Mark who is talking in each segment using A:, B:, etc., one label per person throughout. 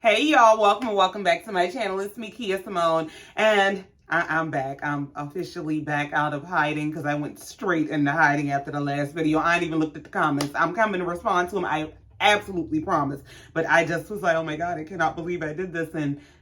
A: Hey y'all, welcome back to my channel. It's me, Kia Simone, and I'm back. I'm officially back out of hiding because I went straight into hiding after the last video. I ain't even looked at the comments. I'm coming to respond to them. I absolutely promise. But I just was like, oh my God, I cannot believe I did this.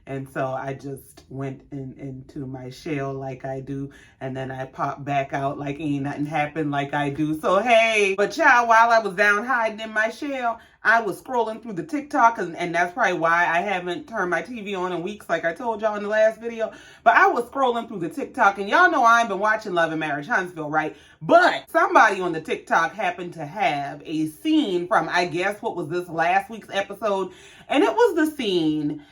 A: And so I just went into my shell like I do. And then I popped back out like ain't nothing happened like I do. So hey, but child, while I was down hiding in my shell, I was scrolling through the TikTok, and that's probably why I haven't turned my TV on in weeks like I told y'all in the last video. But I was scrolling through the TikTok, and y'all know I ain't been watching Love Marriage Huntsville, right? But somebody on the TikTok happened to have a scene from, I guess, what was this, last week's episode? And it was the scene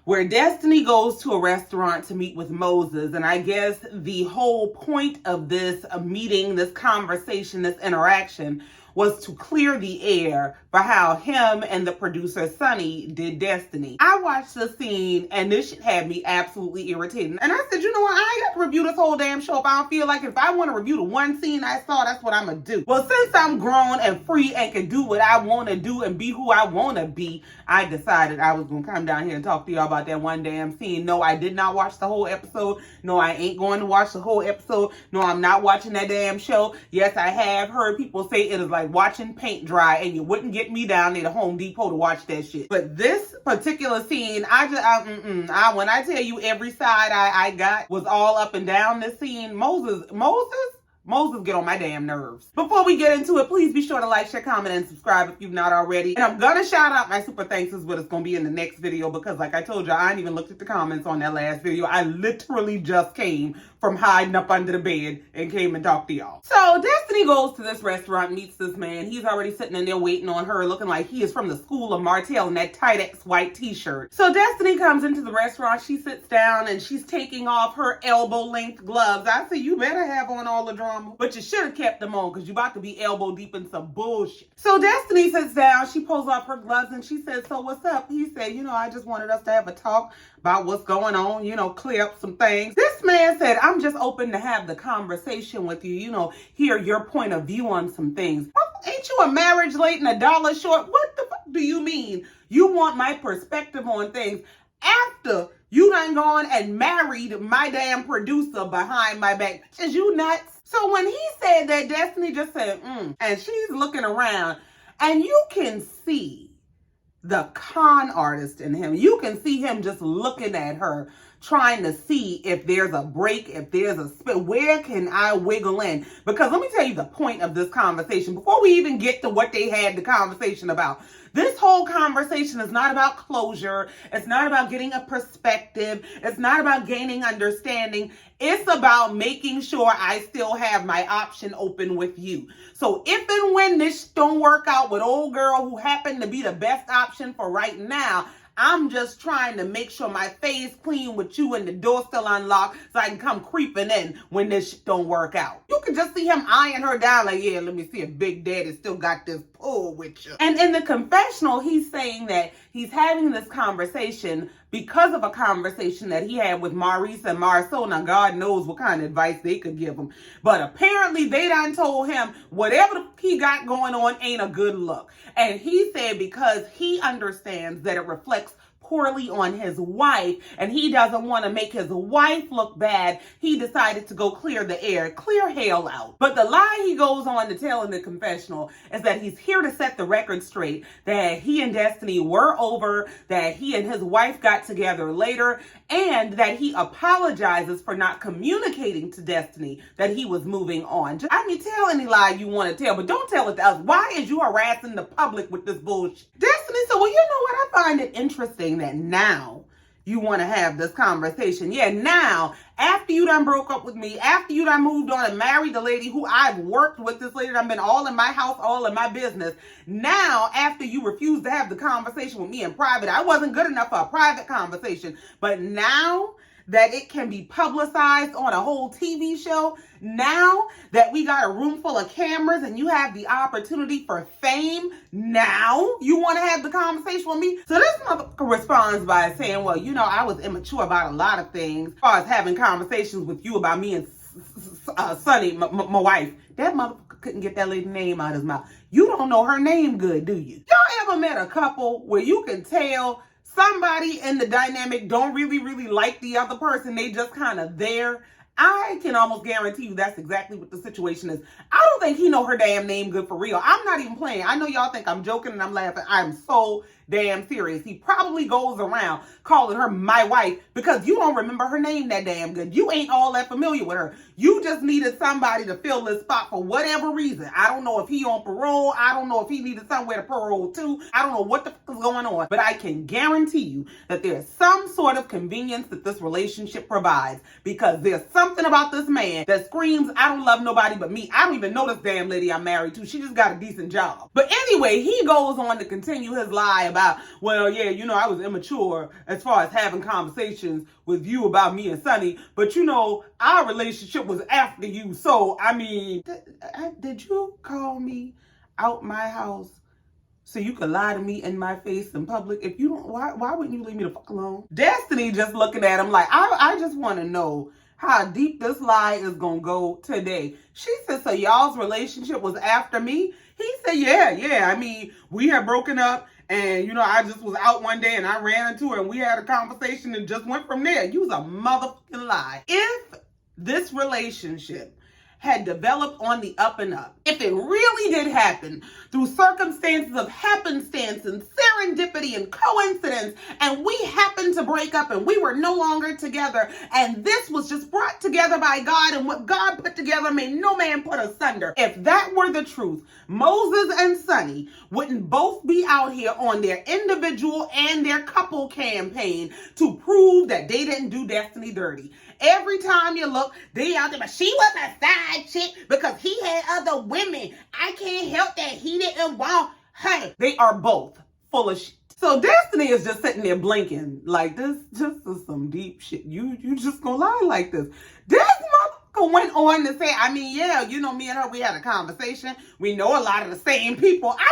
A: where Destiny goes to a restaurant to meet with Moses. And I guess the whole point of this meeting, this conversation, this interaction was to clear the air for how him and the producer Sunni did Destiny. I watched the scene and this shit had me absolutely irritated. And I said, you know what? I ain't got to review this whole damn show if I don't feel like it. If I want to review the one scene I saw, that's what I'm going to do. Well, since I'm grown and free and can do what I want to do and be who I want to be, I decided I was going to come down here and talk to y'all about that one damn scene. No, I did not watch the whole episode. No, I ain't going to watch the whole episode. No, I'm not watching that damn show. Yes, I have heard people say it is like watching paint dry, and you wouldn't get me down there to Home Depot to watch that shit. But this particular scene, when I tell you every side I got was all up and down this scene, Moses get on my damn nerves. Before we get into it, please be sure to like, share, comment, and subscribe if you've not already. And I'm gonna shout out my super thanks, but it's gonna be in the next video because like I told you, I ain't even looked at the comments on that last video. I literally just came from hiding up under the bed and came and talked to y'all. So Destiny goes to this restaurant, meets this man. He's already sitting in there waiting on her, looking like he is from the school of Martell in that tight X white t-shirt. So Destiny comes into the restaurant, she sits down and she's taking off her elbow length gloves. I said, you better have on all the drama, but you should have kept them on because you're about to be elbow deep in some bullshit. So Destiny sits down, she pulls off her gloves and she says, so what's up? He said, I just wanted us to have a talk about what's going on, clear up some things. This man said, I'm just open to have the conversation with you, hear your point of view on some things. Ain't you a marriage late and a dollar short? What the fuck do you mean? You want my perspective on things after you done gone and married my damn producer behind my back. Is you nuts? So when he said that, Destiny just said, and she's looking around and you can see the con artist in him. You can see him just looking at her, trying to see if there's a break, if there's a spit. Where can I wiggle in? Because let me tell you the point of this conversation. Before we even get to what they had the conversation about, this whole conversation is not about closure. It's not about getting a perspective. It's not about gaining understanding. It's about making sure I still have my option open with you. So if and when this don't work out with old girl who happened to be the best option for right now, I'm just trying to make sure my face clean with you and the door still unlocked so I can come creeping in when this shit don't work out. You can just see him eyeing her down like, yeah, let me see if Big Daddy still got this pull with you. And in the confessional, he's saying that he's having this conversation because of a conversation that he had with Maurice and Marceau. Now, God knows what kind of advice they could give him. But apparently, they done told him whatever he got going on ain't a good look. And he said because he understands that it reflects poorly on his wife and he doesn't want to make his wife look bad, he decided to go clear the air, clear hell out. But the lie he goes on to tell in the confessional is that he's here to set the record straight, that he and Destiny were over, that he and his wife got together later, and that he apologizes for not communicating to Destiny that he was moving on. I mean, tell any lie you want to tell, but don't tell it to us. Why is you harassing the public with this bullshit? Destiny said, well, you know what? I find it interesting that now you want to have this conversation. Yeah, now, after you done broke up with me, after you done moved on and married the lady who I've worked with, this lady done been all in my house, all in my business. Now, after you refused to have the conversation with me in private, I wasn't good enough for a private conversation. But now that it can be publicized on a whole TV show, now that we got a room full of cameras and you have the opportunity for fame, now you want to have the conversation with me? So this motherfucker responds by saying, well, I was immature about a lot of things as far as having conversations with you about me and Sunni, my wife. That motherfucker couldn't get that lady's name out of his mouth. You don't know her name good, do you? Y'all ever met a couple where you can tell somebody in the dynamic don't really like the other person, they just kind of there, I can almost guarantee you that's exactly what the situation is. I don't think he know her damn name good for real. I'm not even playing. I know y'all think I'm joking and I'm laughing. I'm so damn serious. He probably goes around calling her my wife because you don't remember her name that damn good. You ain't all that familiar with her. You just needed somebody to fill this spot for whatever reason. I don't know if he on parole. I don't know if he needed somewhere to parole to. I don't know what the fuck is going on. But I can guarantee you that there's some sort of convenience that this relationship provides, because there's something about this man that screams, I don't love nobody but me. I don't even know this damn lady I'm married to. She just got a decent job. But anyway, he goes on to continue his lie about, well, yeah, you know, I was immature as far as having conversations with you about me and Sunni, but you know, our relationship was after you. So, I mean, did you call me out my house so you could lie to me in my face in public? If you don't, why wouldn't you leave me the fuck alone? Destiny just looking at him like, I just want to know how deep this lie is gonna go today. She said, so y'all's relationship was after me? He said, yeah. I mean, we had broken up and, you know, I just was out one day and I ran into her and we had a conversation and just went from there. You was a motherfucking lie. If this relationship had developed on the up and up, if it really did happen through circumstances of happenstance and serendipity and coincidence, and we happened to break up and we were no longer together, and this was just brought together by God, and what God put together may no man put asunder. If that were the truth, Moses and Sunni wouldn't both be out here on their individual and their couple campaign to prove that they didn't do Destiny dirty. Every time you look, they out there, but she was a side chick because he had other women. I can't help that he didn't want her. They are both full of shit. So Destiny is just sitting there blinking like, this just is some deep shit. You just gonna lie like this? This motherfucker went on to say, I mean, yeah, you know, me and her, we had a conversation. We know a lot of the same people. I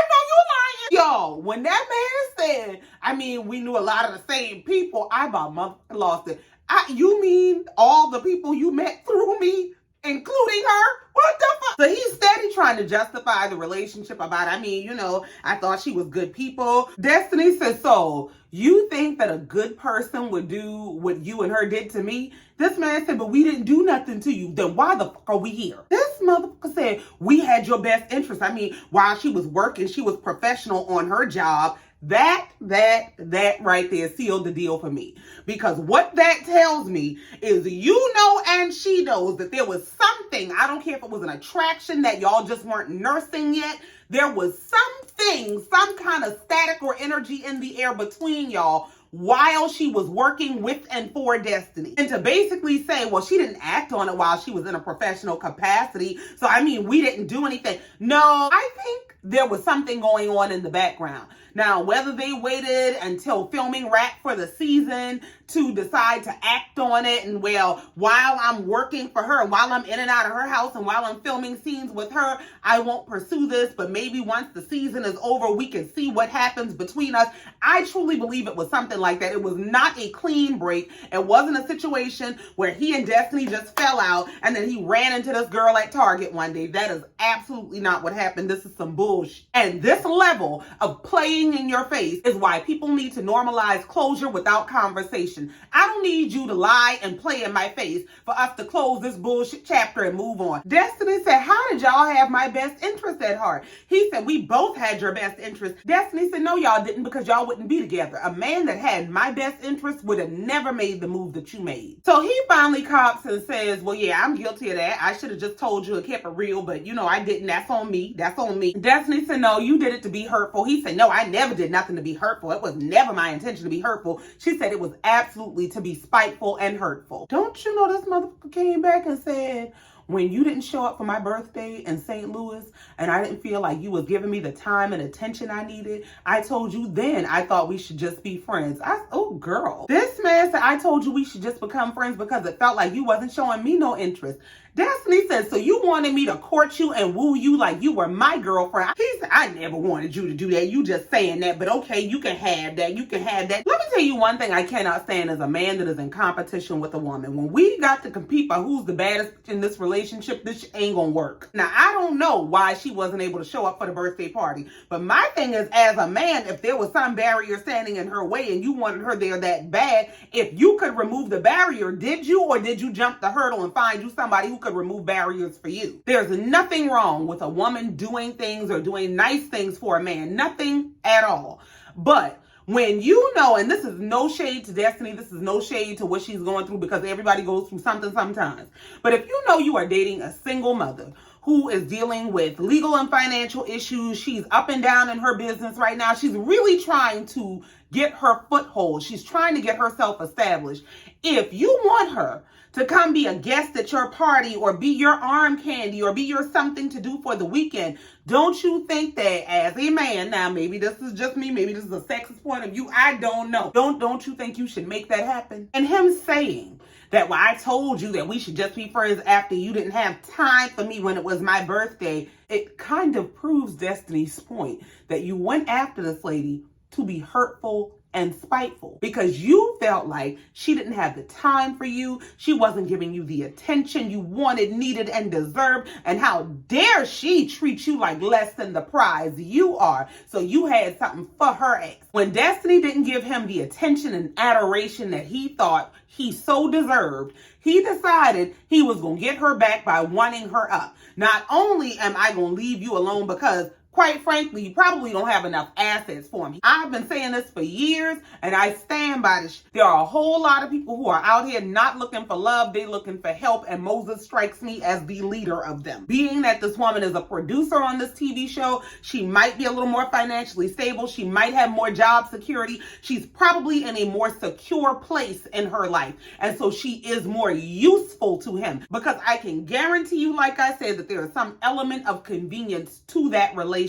A: know you lying. Yo, when that man said, I mean, we knew a lot of the same people, I about motherfucking lost it. You mean all the people you met through me, including her? What the fuck? So he's steady trying to justify the relationship about, I mean, you know, I thought she was good people. Destiny says, so you think that a good person would do what you and her did to me? This man said, but we didn't do nothing to you. Then why the fuck are we here? This motherfucker said, we had your best interest. I mean, while she was working, she was professional on her job. That right there sealed the deal for me. Because what that tells me is, you know, and she knows that there was something, I don't care if it was an attraction that y'all just weren't nursing yet. There was something, some kind of static or energy in the air between y'all while she was working with and for Destiny. And to basically say, well, she didn't act on it while she was in a professional capacity. So, I mean, we didn't do anything. No, I think there was something going on in the background. Now, whether they waited until filming wrapped for the season to decide to act on it, and well, while I'm working for her, while I'm in and out of her house, and while I'm filming scenes with her, I won't pursue this, but maybe once the season is over, we can see what happens between us. I truly believe it was something like that. It was not a clean break. It wasn't a situation where he and Destiny just fell out and then he ran into this girl at Target one day. That is absolutely not what happened. This is some bullshit. And this level of playing in your face is why people need to normalize closure without conversation. I don't need you to lie and play in my face for us to close this bullshit chapter and move on. Destiny said, how did y'all have my best interest at heart? He said, we both had your best interest. Destiny said, no, y'all didn't, because y'all wouldn't be together. A man that had my best interest would have never made the move that you made. So he finally cops and says, well, yeah, I'm guilty of that. I should have just told you and kept it real, but you know, I didn't. That's on me. That's on me. Destiny said, no, you did it to be hurtful. He said, no, I never did nothing to be hurtful. It was never my intention to be hurtful. She said it was absolutely to be spiteful and hurtful. Don't you know this motherfucker came back and said, when you didn't show up for my birthday in St. Louis and I didn't feel like you was giving me the time and attention I needed, I told you then I thought we should just be friends. Oh, girl. This man said, I told you we should just become friends because it felt like you wasn't showing me no interest. Destiny said, so you wanted me to court you and woo you like you were my girlfriend. He said, I never wanted you to do that. You just saying that, but okay, you can have that. You can have that. Let me tell you one thing I cannot stand is a man that is in competition with a woman. When we got to compete by who's the baddest in this relationship, relationship, this ain't gonna work. Now, I don't know why she wasn't able to show up for the birthday party, but my thing is, as a man, if there was some barrier standing in her way and you wanted her there that bad, if you could remove the barrier, did you, or did you jump the hurdle and find you somebody who could remove barriers for you? There's nothing wrong with a woman doing things or doing nice things for a man. Nothing at all. But when you know, and this is no shade to Destiny, this is no shade to what she's going through, because everybody goes through something sometimes. But if you know you are dating a single mother who is dealing with legal and financial issues, she's up and down in her business right now, she's really trying to get her foothold, she's trying to get herself established. If you want her to come be a guest at your party or be your arm candy or be your something to do for the weekend, don't you think that as a man, now maybe this is just me, maybe this is a sexist point of view, I don't know. Don't you think you should make that happen? And him saying that, well, I told you that we should just be friends after you didn't have time for me when it was my birthday, it kind of proves Destiny's point that you went after this lady to be hurtful and spiteful because you felt like she didn't have the time for you. She wasn't giving you the attention you wanted, needed, and deserved. And how dare she treat you like less than the prize you are. So you had something for her ex. When Destiny didn't give him the attention and adoration that he thought he so deserved, he decided he was going to get her back by wanting her up. Not only am I going to leave you alone because, quite frankly, you probably don't have enough assets for me. I've been saying this for years, and I stand by this. There are a whole lot of people who are out here not looking for love. They're looking for help, and Moses strikes me as the leader of them. Being that this woman is a producer on this TV show, she might be a little more financially stable. She might have more job security. She's probably in a more secure place in her life, and so she is more useful to him because I can guarantee you, like I said, that there is some element of convenience to that relationship.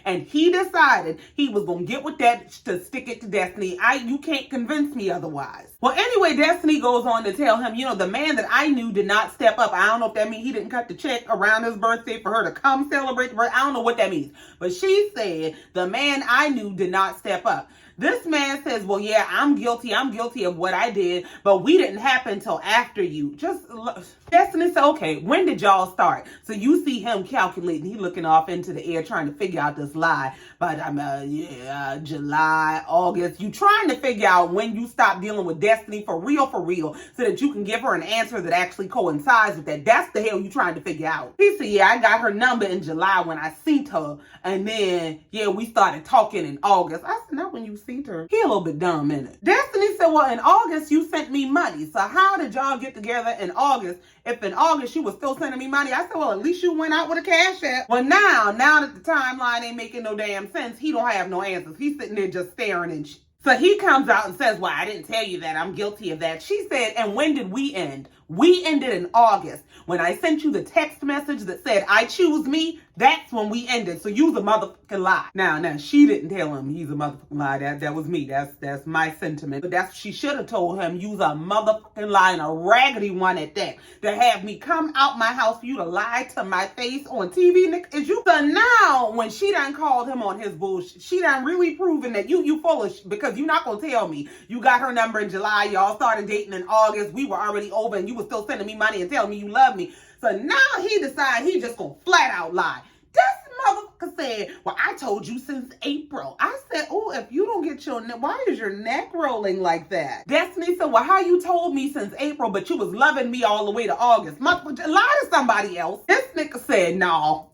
A: And he decided he was going to get with that to stick it to Destiny. You can't convince me otherwise. Well, anyway, Destiny goes on to tell him, the man that I knew did not step up. I don't know if that means he didn't cut the check around his birthday for her to come celebrate the birthday. I don't know what that means. But she said the man I knew did not step up. This man says, well, yeah, I'm guilty of what I did, but we didn't happen till after you. Destiny said, okay, when did y'all start? So you see him calculating, he looking off into the air trying to figure out this lie. But July, August, you trying to figure out when you stop dealing with Destiny for real, so that you can give her an answer that actually coincides with that. That's the hell you trying to figure out. He said, yeah, I got her number in July when I seen her. And then, yeah, we started talking in August. I said, not when you seen her. He a little bit dumb, isn't it? Destiny said, well, in August, you sent me money. So how did y'all get together in August? If in August you were still sending me money, I said, well, at least you went out with a cash app. Well, now that the timeline ain't making no damn sense, he don't have no answers. He's sitting there just staring and shit. So he comes out and says, well, I didn't tell you that. I'm guilty of that. She said, and when did we end? We ended in August. When I sent you the text message that said, I choose me, that's when we ended. So you's a motherfucking lie. Now, she didn't tell him he's a motherfucking lie. That was me. That's my sentiment. But she should have told him you's a motherfucking lie, and a raggedy one at that. To have me come out my house for you to lie to my face on TV, Nick, is you. So now, when she done called him on his bullshit, she done really proven that you full of shit, because you're not going to tell me you got her number in July, y'all started dating in August, we were already over, and you were still sending me money and telling me you love me. So now he decided he just gonna flat out lie. This motherfucker said, well, I told you since April. I said, oh, if you don't get your neck, why is your neck rolling like that? Destiny said, well, how you told me since April, but you was loving me all the way to August? Motherfucker, lie to somebody else. This nigga said, no.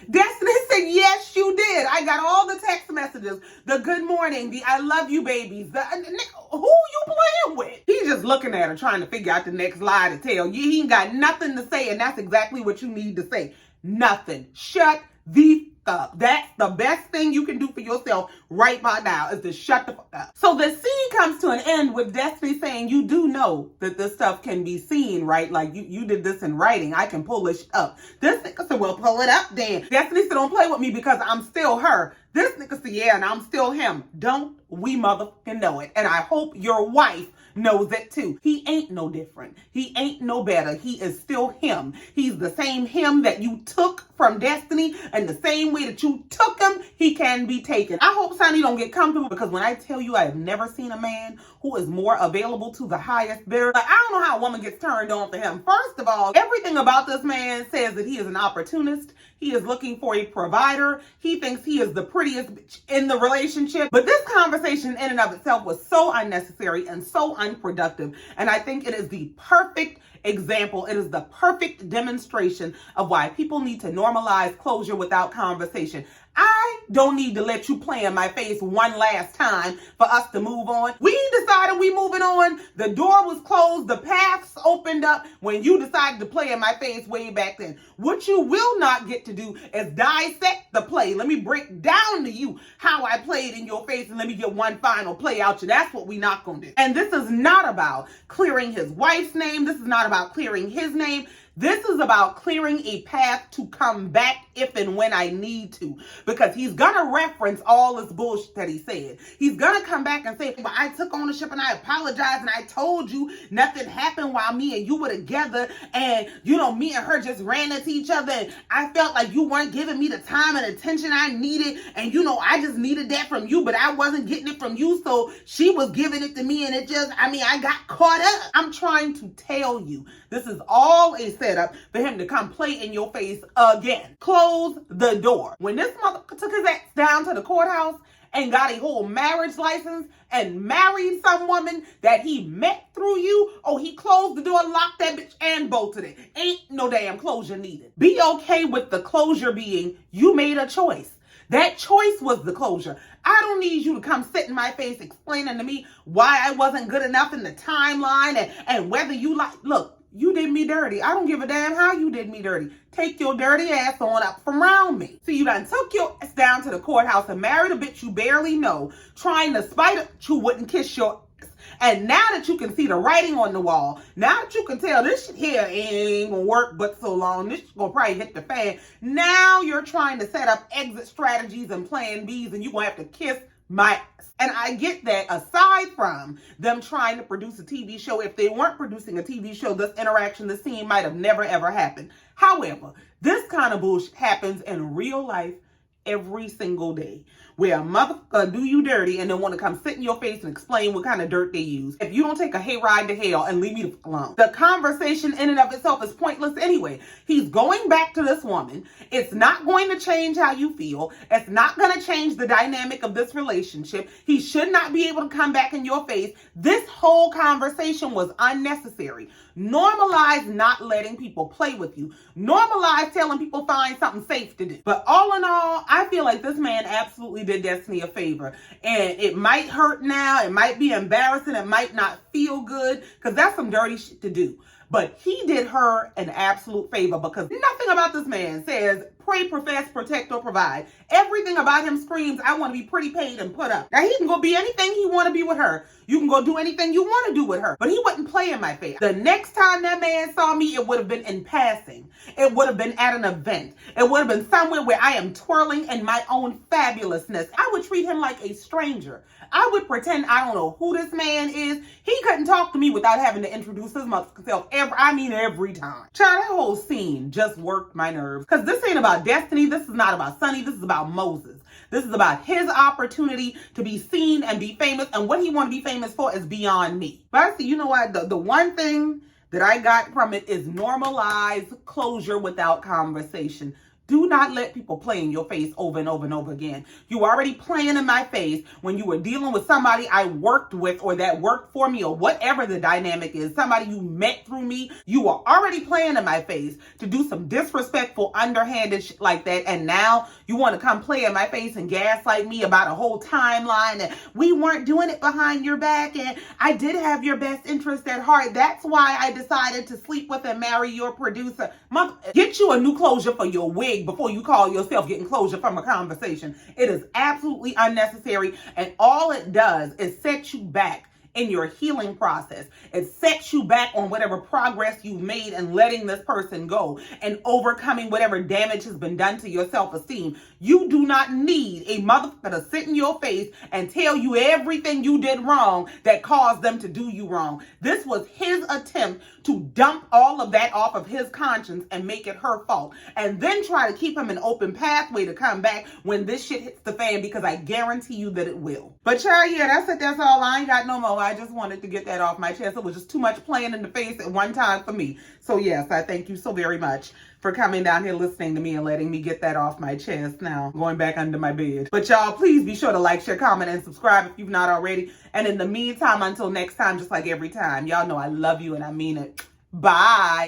A: Destiny said, yes, you did. I got all the text messages, the good morning, the I love you babies, who you playing with? He's just looking at her trying to figure out the next lie to tell you. He ain't got nothing to say, and that's exactly what you need to say. Nothing. Shut the up. That's the best thing you can do for yourself right by now, is to shut the fuck up. So the scene comes to an end with Destiny saying, you do know that this stuff can be seen, right? Like you did this in writing. I can pull this up. This nigga said, well, pull it up then. Destiny said, don't play with me because I'm still her. This nigga said, yeah, and I'm still him. Don't we motherfucking know it? And I hope your wife knows it too. He ain't no different. He ain't no better. He is still him. He's the same him that you took from Destiny, and the same way that you took him, he can be taken. I hope Sunni don't get comfortable, because when I tell you I have never seen a man who is more available to the highest bidder, like, I don't know how a woman gets turned on for him. First of all, everything about this man says that he is an opportunist. He is looking for a provider. He thinks he is the prettiest bitch in the relationship. But this conversation in and of itself was so unnecessary and so unproductive. And I think it is the perfect example. It is the perfect demonstration of why people need to normalize closure without conversation. I don't need to let you play in my face one last time for us to move on. We decided we moving on. The door was closed. The paths opened up when you decided to play in my face way back then. What you will not get to do is dissect the play. Let me break down to you how I played in your face, and let me get one final play out you. That's what we not gonna do. And this is not about clearing his wife's name. This is not about clearing his name. This is about clearing a path to come back if and when I need to, because he's going to reference all this bullshit that he said. He's going to come back and say, but I took ownership and I apologized and I told you nothing happened while me and you were together, and, you know, me and her just ran into each other, and I felt like you weren't giving me the time and attention I needed, and, you know, I just needed that from you, but I wasn't getting it from you, so she was giving it to me, and it just, I got caught up. I'm trying to tell you, this is all a setup for him to come play in your face again. Close the door. When this motherfucker took his ass down to the courthouse and got a whole marriage license and married some woman that he met through you, oh, he closed the door, locked that bitch, and bolted it. Ain't no damn closure needed. Be okay with the closure being you made a choice. That choice was the closure. I don't need you to come sit in my face explaining to me why I wasn't good enough in the timeline and whether you like, look, you did me dirty. I don't give a damn how you did me dirty. Take your dirty ass on up from around me. So you done took your ass down to the courthouse and married a bitch you barely know, trying to spite her you wouldn't kiss your ass. And now that you can see the writing on the wall, now that you can tell this shit here ain't gonna work but so long, this shit gonna probably hit the fan, now you're trying to set up exit strategies and plan Bs, and you're gonna have to kiss my ass. And I get that. Aside from them trying to produce a TV show, if they weren't producing a TV show, this interaction, this scene might have never ever happened. However, this kind of bullshit happens in real life every single day, where a motherfucker do you dirty and then want to come sit in your face and explain what kind of dirt they use. If you don't take a hayride to hell and leave me the fuck alone. The conversation in and of itself is pointless anyway. He's going back to this woman. It's not going to change how you feel. It's not going to change the dynamic of this relationship. He should not be able to come back in your face. This whole conversation was unnecessary. Normalize not letting people play with you. Normalize telling people find something safe to do. But all in all, I feel like this man absolutely did Destiny a favor. And it might hurt now. It might be embarrassing. It might not feel good, because that's some dirty shit to do. But he did her an absolute favor, because nothing about this man says pray, profess, protect, or provide. Everything about him screams, I want to be pretty, paid, and put up. Now, he can go be anything he want to be with her. You can go do anything you want to do with her. But he wouldn't play in my face. The next time that man saw me, it would have been in passing. It would have been at an event. It would have been somewhere where I am twirling in my own fabulousness. I would treat him like a stranger. I would pretend I don't know who this man is. He couldn't talk to me without having to introduce his motherfucker every time. Child, that whole scene just worked my nerves. Because this ain't about Destiny. This is not about Sunni. This is about Moses. This is about his opportunity to be seen and be famous. And what he want to be famous for is beyond me. But I see, you know what? The one thing that I got from it is normalize closure without conversation. Do not let people play in your face over and over and over again. You already playing in my face when you were dealing with somebody I worked with or that worked for me or whatever the dynamic is, somebody you met through me. You were already playing in my face to do some disrespectful, underhanded shit like that. And now you want to come play in my face and gaslight me about a whole timeline and we weren't doing it behind your back and I did have your best interest at heart. That's why I decided to sleep with and marry your producer. Get you a new closure for your wig before you call yourself getting closure from a conversation. It is absolutely unnecessary, and all it does is set you back in your healing process. It sets you back on whatever progress you've made in letting this person go and overcoming whatever damage has been done to your self-esteem. You do not need a motherfucker to sit in your face and tell you everything you did wrong that caused them to do you wrong. This was his attempt to dump all of that off of his conscience and make it her fault, and then try to keep him an open pathway to come back when this shit hits the fan, because I guarantee you that it will. But y'all, yeah, that's it. That's all. I ain't got no more. I just wanted to get that off my chest. It was just too much playing in the face at one time for me. So yes, I thank you so very much for coming down here, listening to me, and letting me get that off my chest. Now, going back under my bed. But y'all, please be sure to like, share, comment, and subscribe if you've not already. And in the meantime, until next time, just like every time, y'all know I love you and I mean it. Bye.